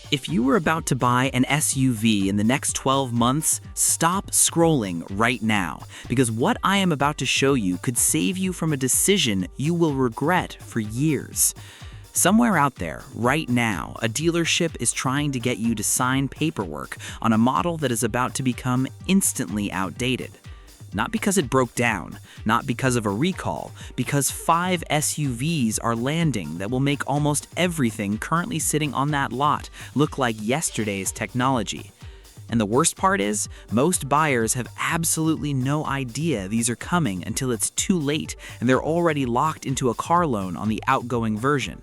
If you were about to buy an SUV in the next 12 months, stop scrolling right now, because what I am about to show you could save you from a decision you will regret for years. Somewhere out there, right now, a dealership is trying to get you to sign paperwork on a model that is about to become instantly outdated. Not because it broke down, not because of a recall, because 5 SUVs are landing that will make almost everything currently sitting on that lot look like yesterday's technology. And the worst part is, most buyers have absolutely no idea these are coming until it's too late and they're already locked into a car loan on the outgoing version.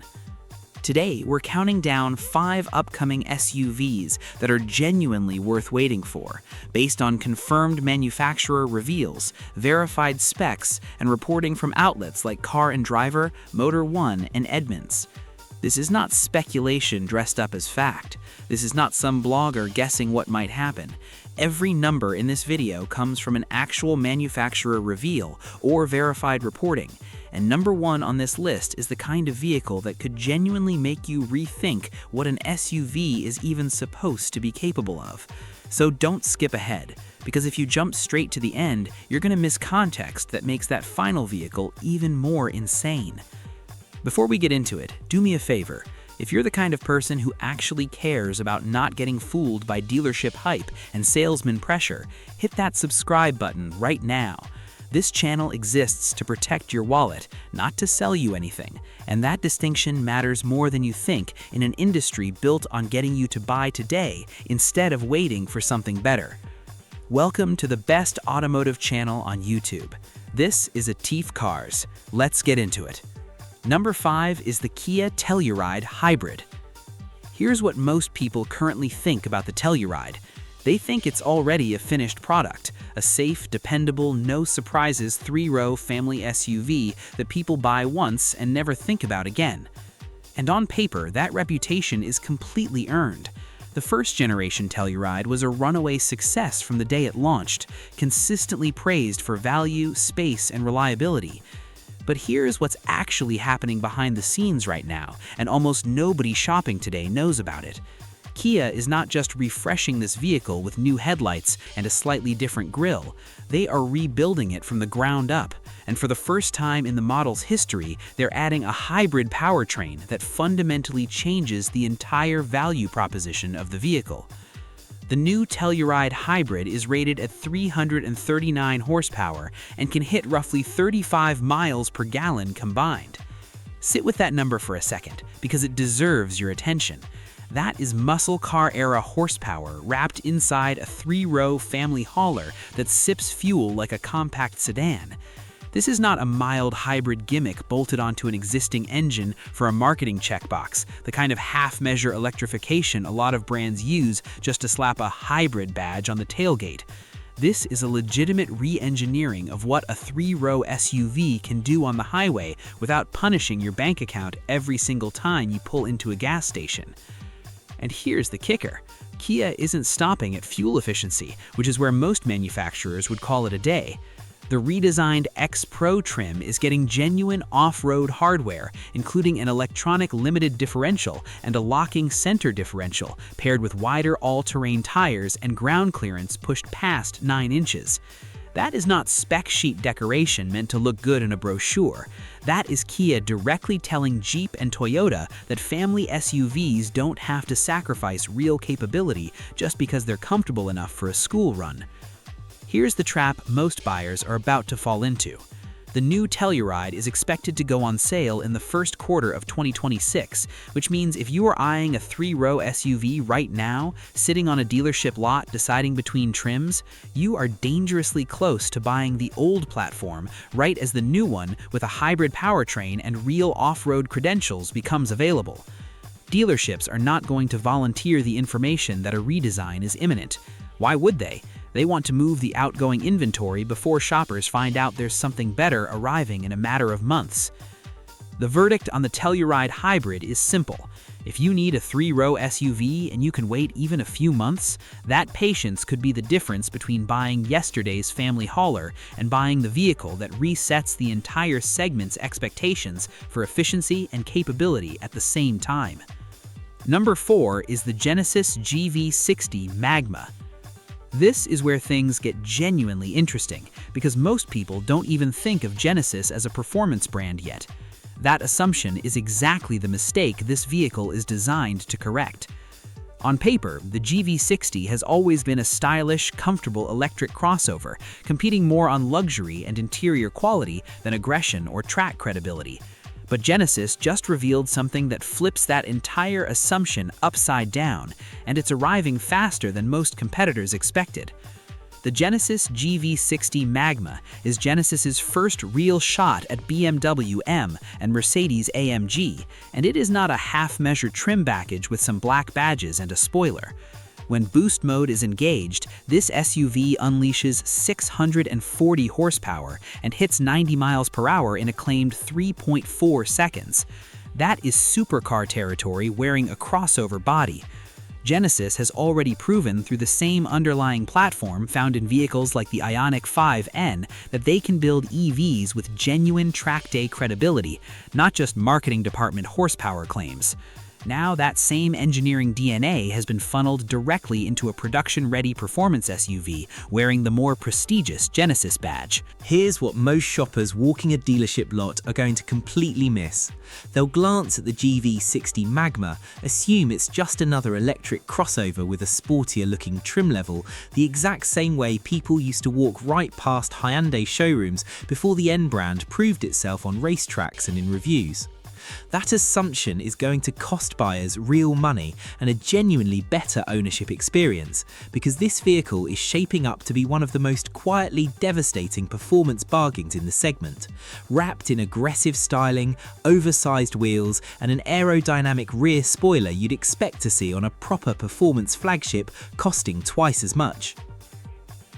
Today, we're counting down 5 upcoming SUVs that are genuinely worth waiting for, based on confirmed manufacturer reveals, verified specs, and reporting from outlets like Car and Driver, Motor One, and Edmunds. This is not speculation dressed up as fact. This is not some blogger guessing what might happen. Every number in this video comes from an actual manufacturer reveal or verified reporting. And number 1 on this list is the kind of vehicle that could genuinely make you rethink what an SUV is even supposed to be capable of. So don't skip ahead, because if you jump straight to the end, you're going to miss context that makes that final vehicle even more insane. Before we get into it, do me a favor. If you're the kind of person who actually cares about not getting fooled by dealership hype and salesman pressure, hit that subscribe button right now. This channel exists to protect your wallet, not to sell you anything, and that distinction matters more than you think in an industry built on getting you to buy today instead of waiting for something better. Welcome to the best automotive channel on YouTube. This is Atif Cars. Let's get into it. Number 5 is the Kia Telluride Hybrid. Here's what most people currently think about the Telluride. They think it's already a finished product, a safe, dependable, no-surprises 3-row family SUV that people buy once and never think about again. And on paper, that reputation is completely earned. The first-generation Telluride was a runaway success from the day it launched, consistently praised for value, space, and reliability. But here's what's actually happening behind the scenes right now, and almost nobody shopping today knows about it. Kia is not just refreshing this vehicle with new headlights and a slightly different grille, they are rebuilding it from the ground up. And for the first time in the model's history, they're adding a hybrid powertrain that fundamentally changes the entire value proposition of the vehicle. The new Telluride Hybrid is rated at 339 horsepower and can hit roughly 35 miles per gallon combined. Sit with that number for a second, because it deserves your attention. That is muscle car-era horsepower wrapped inside a 3-row family hauler that sips fuel like a compact sedan. This is not a mild hybrid gimmick bolted onto an existing engine for a marketing checkbox, the kind of half-measure electrification a lot of brands use just to slap a hybrid badge on the tailgate. This is a legitimate re-engineering of what a 3-row SUV can do on the highway without punishing your bank account every single time you pull into a gas station. And here's the kicker. Kia isn't stopping at fuel efficiency, which is where most manufacturers would call it a day. The redesigned X Pro trim is getting genuine off-road hardware, including an electronic limited differential and a locking center differential, paired with wider all-terrain tires and ground clearance pushed past 9 inches. That is not spec sheet decoration meant to look good in a brochure. That is Kia directly telling Jeep and Toyota that family SUVs don't have to sacrifice real capability just because they're comfortable enough for a school run. Here's the trap most buyers are about to fall into. The new Telluride is expected to go on sale in the first quarter of 2026, which means if you are eyeing a 3-row SUV right now, sitting on a dealership lot deciding between trims, you are dangerously close to buying the old platform right as the new one with a hybrid powertrain and real off-road credentials becomes available. Dealerships are not going to volunteer the information that a redesign is imminent. Why would they? They want to move the outgoing inventory before shoppers find out there's something better arriving in a matter of months. The verdict on the Telluride Hybrid is simple. If you need a 3-row SUV and you can wait even a few months, that patience could be the difference between buying yesterday's family hauler and buying the vehicle that resets the entire segment's expectations for efficiency and capability at the same time. Number 4 is the Genesis GV60 Magma. This is where things get genuinely interesting, because most people don't even think of Genesis as a performance brand yet. That assumption is exactly the mistake this vehicle is designed to correct. On paper, the GV60 has always been a stylish, comfortable electric crossover, competing more on luxury and interior quality than aggression or track credibility. But Genesis just revealed something that flips that entire assumption upside down, and it's arriving faster than most competitors expected. The Genesis GV60 Magma is Genesis's first real shot at BMW M and Mercedes AMG, and it is not a half-measure trim package with some black badges and a spoiler. When boost mode is engaged, this SUV unleashes 640 horsepower and hits 90 miles per hour in a claimed 3.4 seconds. That is supercar territory wearing a crossover body. Genesis has already proven through the same underlying platform found in vehicles like the Ioniq 5N that they can build EVs with genuine track day credibility, not just marketing department horsepower claims. Now that same engineering DNA has been funneled directly into a production-ready performance SUV wearing the more prestigious Genesis badge. Here's what most shoppers walking a dealership lot are going to completely miss. They'll glance at the GV60 Magma, assume it's just another electric crossover with a sportier-looking trim level, the exact same way people used to walk right past Hyundai showrooms before the N brand proved itself on racetracks and in reviews. That assumption is going to cost buyers real money and a genuinely better ownership experience, because this vehicle is shaping up to be one of the most quietly devastating performance bargains in the segment. Wrapped in aggressive styling, oversized wheels, and an aerodynamic rear spoiler you'd expect to see on a proper performance flagship costing twice as much.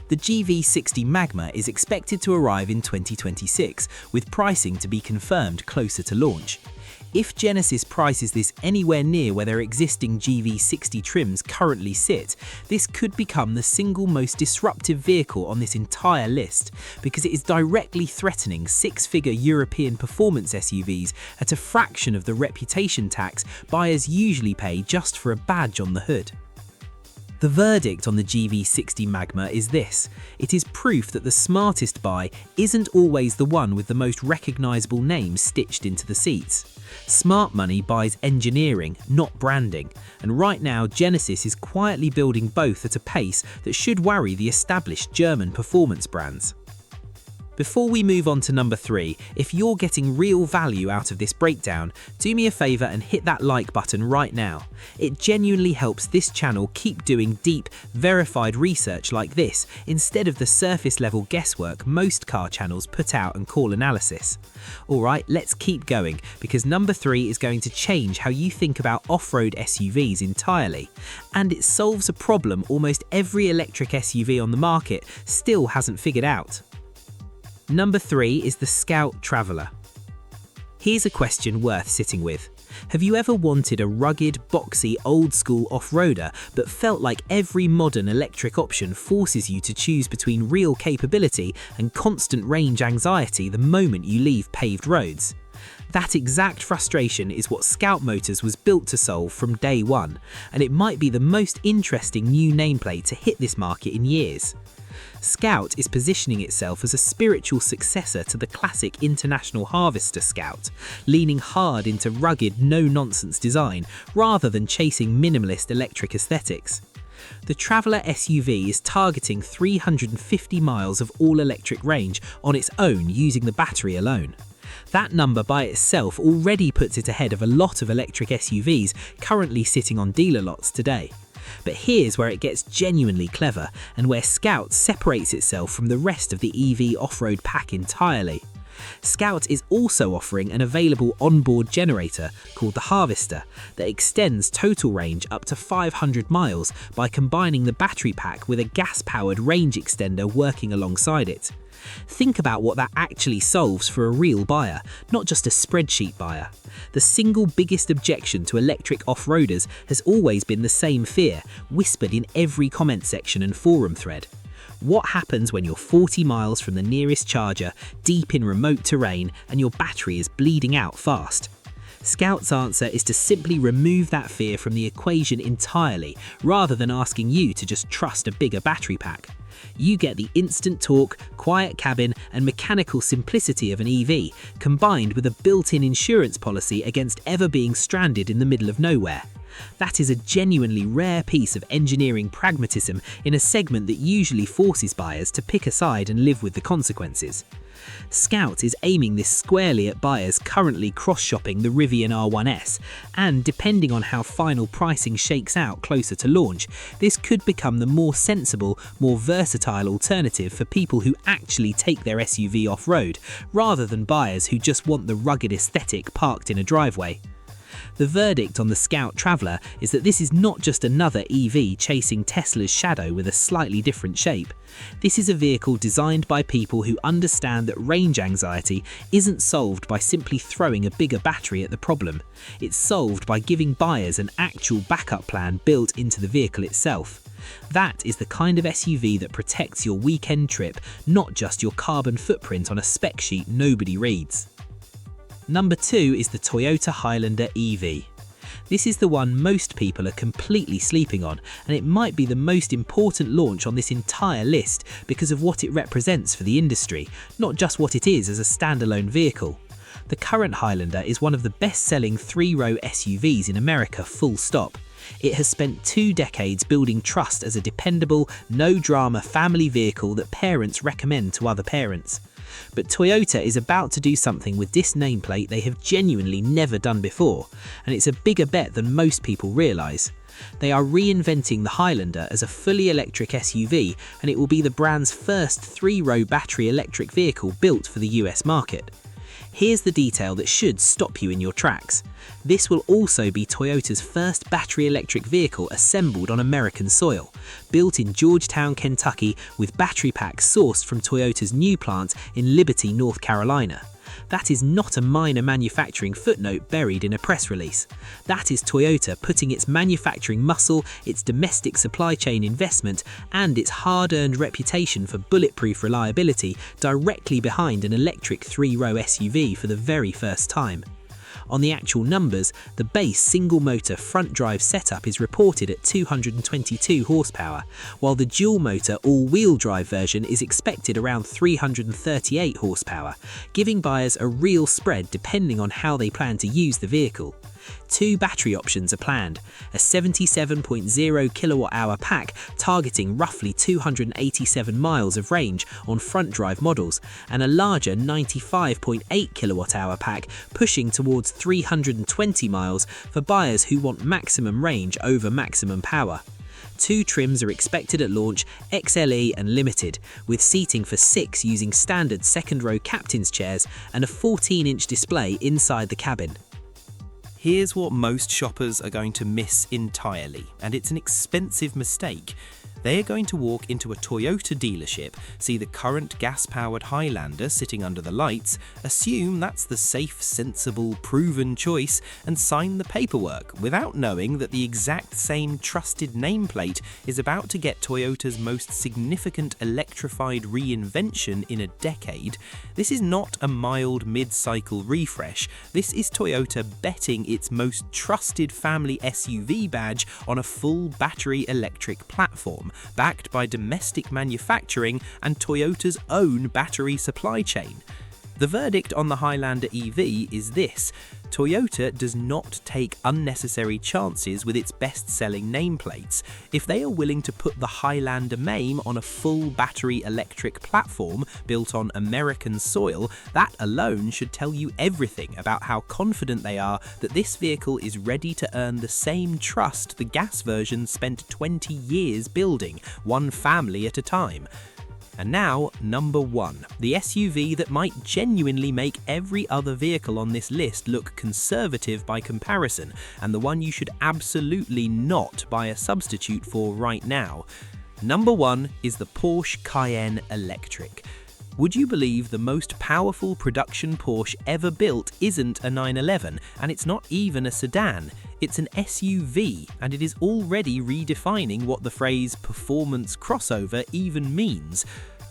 The GV60 Magma is expected to arrive in 2026, with pricing to be confirmed closer to launch. If Genesis prices this anywhere near where their existing GV60 trims currently sit, this could become the single most disruptive vehicle on this entire list, because it is directly threatening six-figure European performance SUVs at a fraction of the reputation tax buyers usually pay just for a badge on the hood. The verdict on the GV60 Magma is this: it is proof that the smartest buy isn't always the one with the most recognisable names stitched into the seats. Smart money buys engineering, not branding, and right now Genesis is quietly building both at a pace that should worry the established German performance brands. Before we move on to number 3, if you're getting real value out of this breakdown, do me a favour and hit that like button right now. It genuinely helps this channel keep doing deep, verified research like this, instead of the surface level guesswork most car channels put out and call analysis. Alright, let's keep going, because number 3 is going to change how you think about off-road SUVs entirely. And it solves a problem almost every electric SUV on the market still hasn't figured out. Number 3 is the Scout Traveller. Here's a question worth sitting with. Have you ever wanted a rugged, boxy, old-school off-roader but felt like every modern electric option forces you to choose between real capability and constant range anxiety the moment you leave paved roads? That exact frustration is what Scout Motors was built to solve from day one, and it might be the most interesting new nameplate to hit this market in years. Scout is positioning itself as a spiritual successor to the classic International Harvester Scout, leaning hard into rugged, no-nonsense design rather than chasing minimalist electric aesthetics. The Traveller SUV is targeting 350 miles of all-electric range on its own using the battery alone. That number by itself already puts it ahead of a lot of electric SUVs currently sitting on dealer lots today. But here's where it gets genuinely clever, and where Scout separates itself from the rest of the EV off-road pack entirely. Scout is also offering an available onboard generator called the Harvester that extends total range up to 500 miles by combining the battery pack with a gas-powered range extender working alongside it. Think about what that actually solves for a real buyer, not just a spreadsheet buyer. The single biggest objection to electric off-roaders has always been the same fear, whispered in every comment section and forum thread. What happens when you're 40 miles from the nearest charger, deep in remote terrain, and your battery is bleeding out fast? Scout's answer is to simply remove that fear from the equation entirely, rather than asking you to just trust a bigger battery pack. You get the instant torque, quiet cabin, and mechanical simplicity of an EV, combined with a built-in insurance policy against ever being stranded in the middle of nowhere. That is a genuinely rare piece of engineering pragmatism in a segment that usually forces buyers to pick a side and live with the consequences. Scout is aiming this squarely at buyers currently cross-shopping the Rivian R1S, and depending on how final pricing shakes out closer to launch, this could become the more sensible, more versatile alternative for people who actually take their SUV off-road, rather than buyers who just want the rugged aesthetic parked in a driveway. The verdict on the Scout Traveller is that this is not just another EV chasing Tesla's shadow with a slightly different shape. This is a vehicle designed by people who understand that range anxiety isn't solved by simply throwing a bigger battery at the problem. It's solved by giving buyers an actual backup plan built into the vehicle itself. That is the kind of SUV that protects your weekend trip, not just your carbon footprint on a spec sheet nobody reads. Number 2 is the Toyota Highlander EV. This is the one most people are completely sleeping on, and it might be the most important launch on this entire list because of what it represents for the industry, not just what it is as a standalone vehicle. The current Highlander is one of the best-selling 3-row SUVs in America, full stop. It has spent 2 decades building trust as a dependable, no-drama family vehicle that parents recommend to other parents. But Toyota is about to do something with this nameplate they have genuinely never done before, and it's a bigger bet than most people realise. They are reinventing the Highlander as a fully electric SUV, and it will be the brand's first 3-row battery electric vehicle built for the US market. Here's the detail that should stop you in your tracks. This will also be Toyota's first battery electric vehicle assembled on American soil, built in Georgetown, Kentucky, with battery packs sourced from Toyota's new plant in Liberty, North Carolina. That is not a minor manufacturing footnote buried in a press release. That is Toyota putting its manufacturing muscle, its domestic supply chain investment, and its hard-earned reputation for bulletproof reliability directly behind an electric 3-row SUV for the very first time. On the actual numbers, the base single-motor front-drive setup is reported at 222 horsepower, while the dual-motor all-wheel drive version is expected around 338 horsepower, giving buyers a real spread depending on how they plan to use the vehicle. 2 battery options are planned, a 77.0 kWh pack targeting roughly 287 miles of range on front-drive models, and a larger 95.8 kWh pack pushing towards 320 miles for buyers who want maximum range over maximum power. 2 trims are expected at launch, XLE and Limited, with seating for 6 using standard second-row captain's chairs and a 14-inch display inside the cabin. Here's what most shoppers are going to miss entirely, and it's an expensive mistake. They are going to walk into a Toyota dealership, see the current gas-powered Highlander sitting under the lights, assume that's the safe, sensible, proven choice, and sign the paperwork without knowing that the exact same trusted nameplate is about to get Toyota's most significant electrified reinvention in a decade. This is not a mild mid-cycle refresh. This is Toyota betting its most trusted family SUV badge on a full battery electric platform, backed by domestic manufacturing and Toyota's own battery supply chain. The verdict on the Highlander EV is this: Toyota does not take unnecessary chances with its best-selling nameplates. If they are willing to put the Highlander name on a full battery electric platform built on American soil, that alone should tell you everything about how confident they are that this vehicle is ready to earn the same trust the gas version spent 20 years building, one family at a time. And now, number 1, the SUV that might genuinely make every other vehicle on this list look conservative by comparison, and the one you should absolutely not buy a substitute for right now. Number 1 is the Porsche Cayenne Electric. Would you believe the most powerful production Porsche ever built isn't a 911, and it's not even a sedan? It's an SUV, and it is already redefining what the phrase performance crossover even means.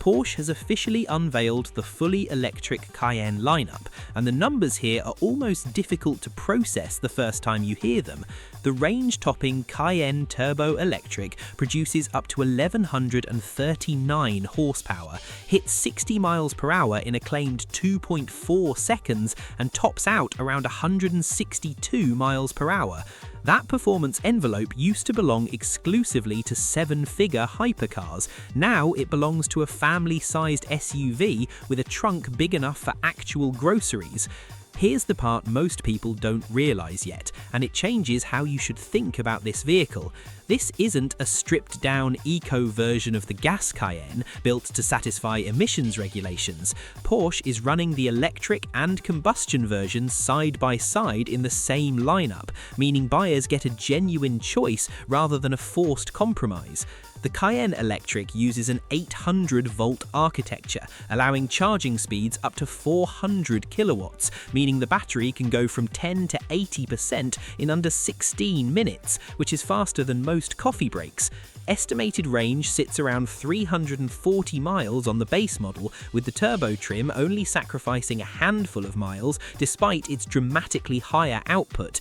Porsche has officially unveiled the fully electric Cayenne lineup, and the numbers here are almost difficult to process the first time you hear them. The range-topping Cayenne Turbo Electric produces up to 1,139 horsepower, hits 60 miles per hour in a claimed 2.4 seconds, and tops out around 162 miles per hour. That performance envelope used to belong exclusively to seven-figure hypercars. Now it belongs to a family-sized SUV with a trunk big enough for actual groceries. Here's the part most people don't realize yet, and it changes how you should think about this vehicle. This isn't a stripped-down eco version of the gas Cayenne built to satisfy emissions regulations. Porsche is running the electric and combustion versions side by side in the same lineup, meaning buyers get a genuine choice rather than a forced compromise. The Cayenne Electric uses an 800-volt architecture, allowing charging speeds up to 400 kilowatts, meaning the battery can go from 10 to 80% in under 16 minutes, which is faster than most coffee breaks. Estimated range sits around 340 miles on the base model, with the turbo trim only sacrificing a handful of miles despite its dramatically higher output.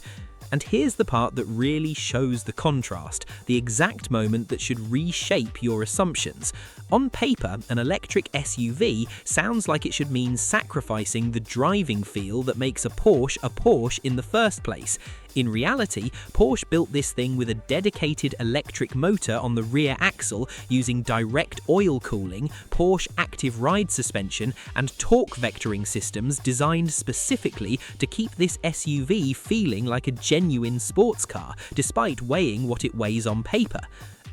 And here's the part that really shows the contrast, the exact moment that should reshape your assumptions. On paper, an electric SUV sounds like it should mean sacrificing the driving feel that makes a Porsche in the first place. In reality, Porsche built this thing with a dedicated electric motor on the rear axle using direct oil cooling, Porsche active ride suspension, and torque vectoring systems designed specifically to keep this SUV feeling like a genuine sports car, despite weighing what it weighs on paper.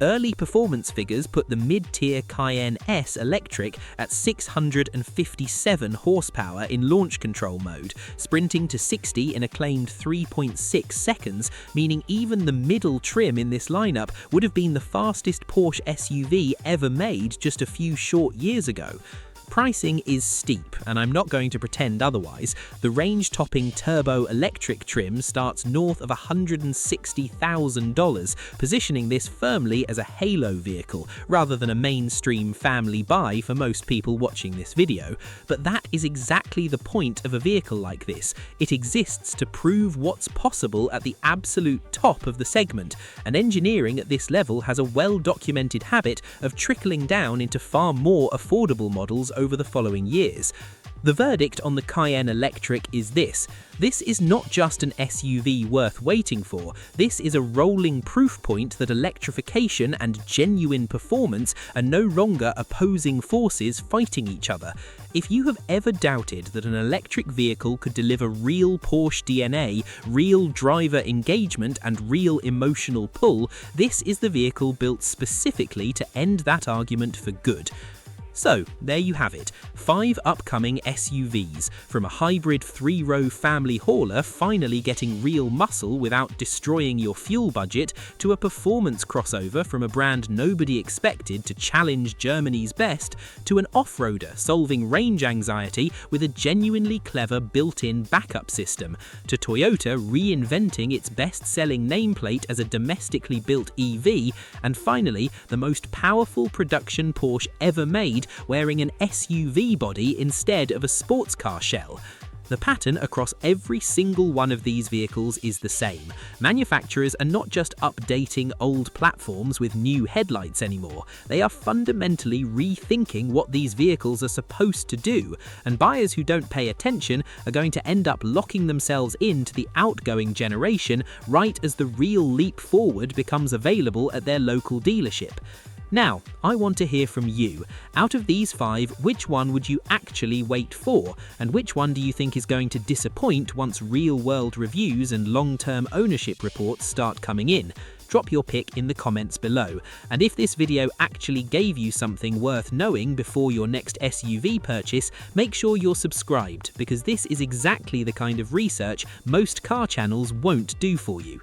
Early performance figures put the mid-tier Cayenne S Electric at 657 horsepower in launch control mode, sprinting to 60 in a claimed 3.6 seconds, meaning even the middle trim in this lineup would have been the fastest Porsche SUV ever made just a few short years ago. Pricing is steep, and I'm not going to pretend otherwise. The range-topping turbo electric trim starts north of $160,000, positioning this firmly as a halo vehicle rather than a mainstream family buy for most people watching this video. But that is exactly the point of a vehicle like this. It exists to prove what's possible at the absolute top of the segment, and engineering at this level has a well-documented habit of trickling down into far more affordable models over the following years. The verdict on the Cayenne Electric is this. This is not just an SUV worth waiting for. This is a rolling proof point that electrification and genuine performance are no longer opposing forces fighting each other. If you have ever doubted that an electric vehicle could deliver real Porsche DNA, real driver engagement, and real emotional pull, this is the vehicle built specifically to end that argument for good. So, there you have it, 5 upcoming SUVs, from a hybrid 3-row family hauler finally getting real muscle without destroying your fuel budget, to a performance crossover from a brand nobody expected to challenge Germany's best, to an off-roader solving range anxiety with a genuinely clever built-in backup system, to Toyota reinventing its best-selling nameplate as a domestically built EV, and finally, the most powerful production Porsche ever made, wearing an SUV body instead of a sports car shell. The pattern across every single one of these vehicles is the same. Manufacturers are not just updating old platforms with new headlights anymore. They are fundamentally rethinking what these vehicles are supposed to do, and buyers who don't pay attention are going to end up locking themselves into the outgoing generation right as the real leap forward becomes available at their local dealership. Now, I want to hear from you. Out of these 5, which one would you actually wait for? And which one do you think is going to disappoint once real-world reviews and long-term ownership reports start coming in? Drop your pick in the comments below. And if this video actually gave you something worth knowing before your next SUV purchase, make sure you're subscribed, because this is exactly the kind of research most car channels won't do for you.